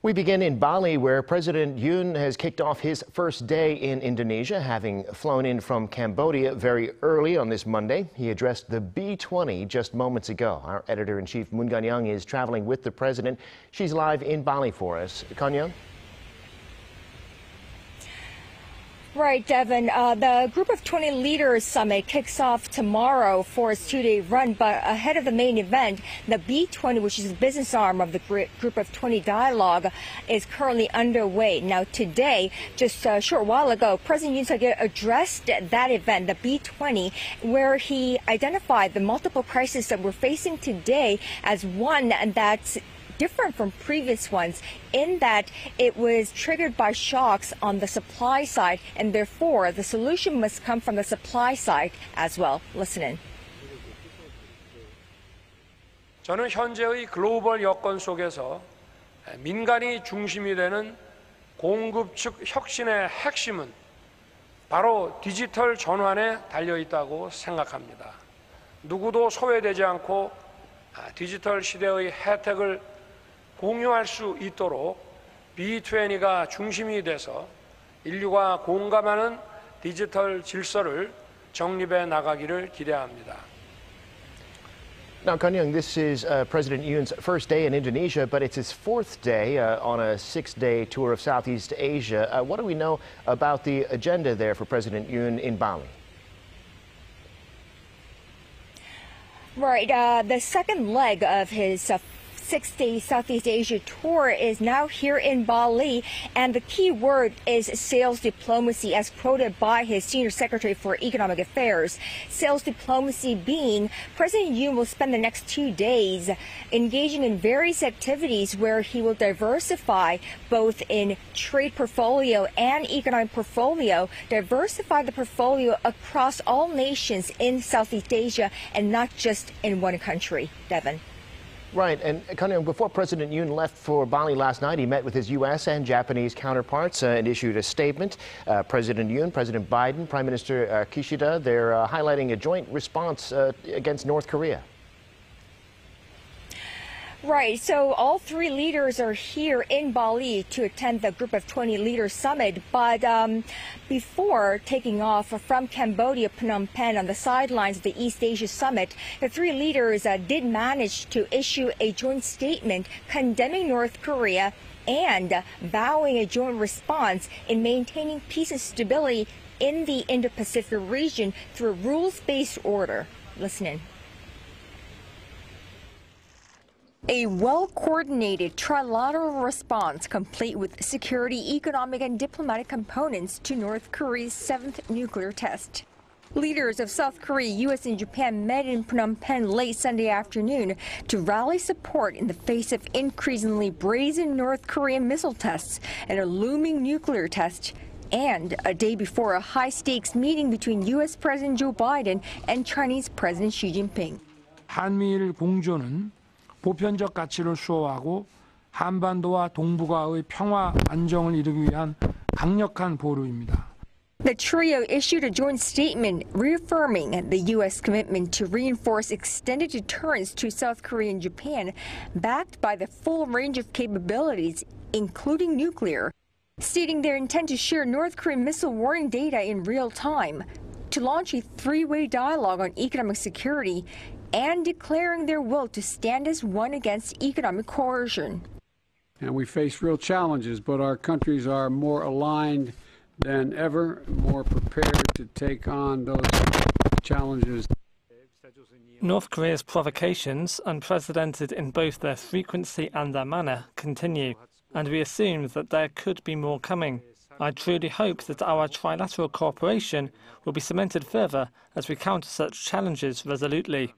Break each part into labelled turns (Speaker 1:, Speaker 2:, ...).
Speaker 1: We begin in Bali, where President Yoon has kicked off his first day in Indonesia, having flown in from Cambodia very early on this Monday. He addressed the B20 just moments ago. Our editor-in-chief, Moon Connyoung, is traveling with the president. She's live in Bali for us. Connyoung?
Speaker 2: Right, Devin. The Group of 20 Leaders Summit kicks off tomorrow for its two-day run, but ahead of the main event, the B20, which is the business arm of the Group of 20 dialogue, is currently underway. Now, today, just a short while ago, President Yoon addressed that event, the B20, where he identified the multiple crises that we're facing today as one that's different from previous ones in that it was triggered by shocks on the supply side, and therefore the solution must come from the supply side as well. Listen in.
Speaker 3: 저는 현재의 글로벌 여건 속에서 민간이 중심이 되는 공급 측 혁신의 핵심은 바로 디지털 전환에 달려 있다고 생각합니다. 누구도 소외되지 않고 디지털 시대의 혜택을 공유할 수 있도록 B20가 중심이 돼서 인류가 공감하는 디지털 질서를 정립해 나가기를 기대합니다.
Speaker 1: Now, Connyoung, this is President Yoon's first day in Indonesia, but it's his fourth day on a six-day tour of Southeast Asia. What do we know about the agenda there for President Yoon in Bali?
Speaker 2: Right. The second leg of his six-day Southeast Asia tour is now here in Bali, and the key word is sales diplomacy, as quoted by his Senior Secretary for Economic Affairs. Sales diplomacy being President Yoon will spend the next 2 days engaging in various activities where he will diversify both in trade portfolio and economic portfolio, diversify the portfolio across all nations in Southeast Asia and not just in one country. Devin.
Speaker 1: Right, and Connyoung, before President Yoon left for Bali last night, he met with his U.S. and Japanese counterparts and issued a statement. President Yoon, President Biden, Prime Minister Kishida, they're highlighting a joint response against North Korea.
Speaker 2: Right. So all three leaders are here in Bali to attend the Group of 20 Leaders Summit. But before taking off from Cambodia, Phnom Penh, on the sidelines of the East Asia Summit, the three leaders did manage to issue a joint statement condemning North Korea and vowing a joint response in maintaining peace and stability in the Indo-Pacific region through a rules-based order. Listen in. A well-coordinated trilateral response complete with security, economic, and diplomatic components to North Korea's 7th nuclear test. Leaders of South Korea, U.S., and Japan met in Phnom Penh late Sunday afternoon to rally support in the face of increasingly brazen North Korean missile tests and a looming nuclear test, and a day before a high-stakes meeting between U.S. President Joe Biden and Chinese President Xi Jinping.
Speaker 3: 한미일 공조는 보편적 가치를 수호하고 한반도와 동북아의 평화 안정을 이루기 위한 강력한 보루입니다.
Speaker 2: The trio issued a joint statement reaffirming the U.S. commitment to reinforce extended deterrence to South Korea and Japan, backed by the full range of capabilities, including nuclear, stating their intent to share North Korean missile warning data in real time, to launch a three-way dialogue on economic security, and declaring their will to stand as one against economic coercion.
Speaker 4: And we face real challenges, but our countries are more aligned than ever, more prepared to take on those challenges.
Speaker 5: North Korea's provocations, unprecedented in both their frequency and their manner, continue, and we assume that there could be more coming. I truly hope that our trilateral cooperation will be cemented further as we counter such challenges resolutely.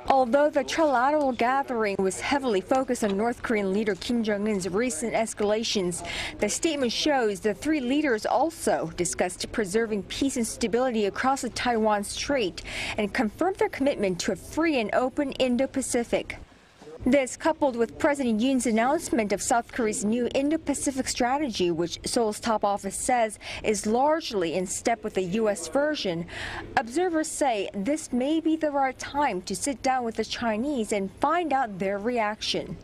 Speaker 2: Although the trilateral gathering was heavily focused on North Korean leader Kim Jong-un's recent escalations, the statement shows the three leaders also discussed preserving peace and stability across the Taiwan Strait and confirmed their commitment to a free and open Indo-Pacific. This, coupled with President Yoon's announcement of South Korea's new Indo-Pacific strategy, which Seoul's top office says is largely in step with the U.S. version, observers say this may be the right time to sit down with the Chinese and find out their reaction.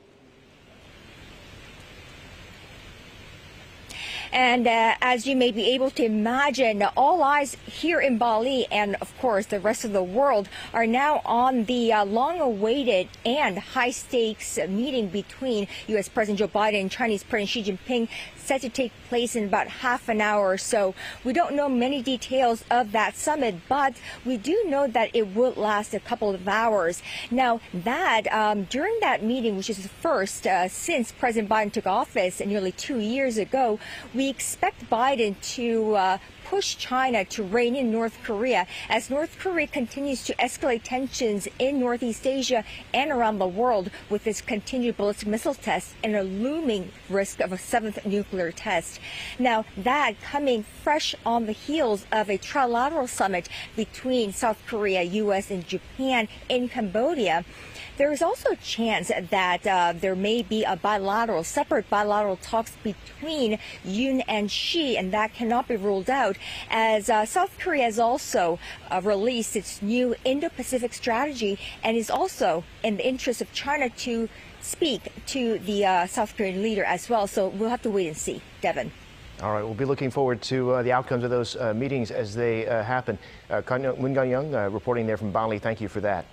Speaker 2: And as you may be able to imagine, all eyes here in Bali and, of course, the rest of the world are now on the long-awaited and high-stakes meeting between U.S. President Joe Biden and Chinese President Xi Jinping, set to take place in about half an hour or so. We don't know many details of that summit, but we do know that it will last a couple of hours. Now, during that meeting, which is the first since President Biden took office nearly 2 years ago, we expect Biden to push China to rein in North Korea as North Korea continues to escalate tensions in Northeast Asia and around the world with its continued ballistic missile tests and a looming risk of a seventh nuclear test. Now, that coming fresh on the heels of a trilateral summit between South Korea, U.S., and Japan in Cambodia. There is also a chance that there may be a separate bilateral talks between Yoon and Xi, and that cannot be ruled out, as South Korea has also released its new Indo-Pacific strategy and is also in the interest of China to speak to the South Korean leader as well. So we'll have to wait and see. Devin.
Speaker 1: All right, we'll be looking forward to the outcomes of those meetings as they happen. Moon Connyoung reporting there from Bali. Thank you for that.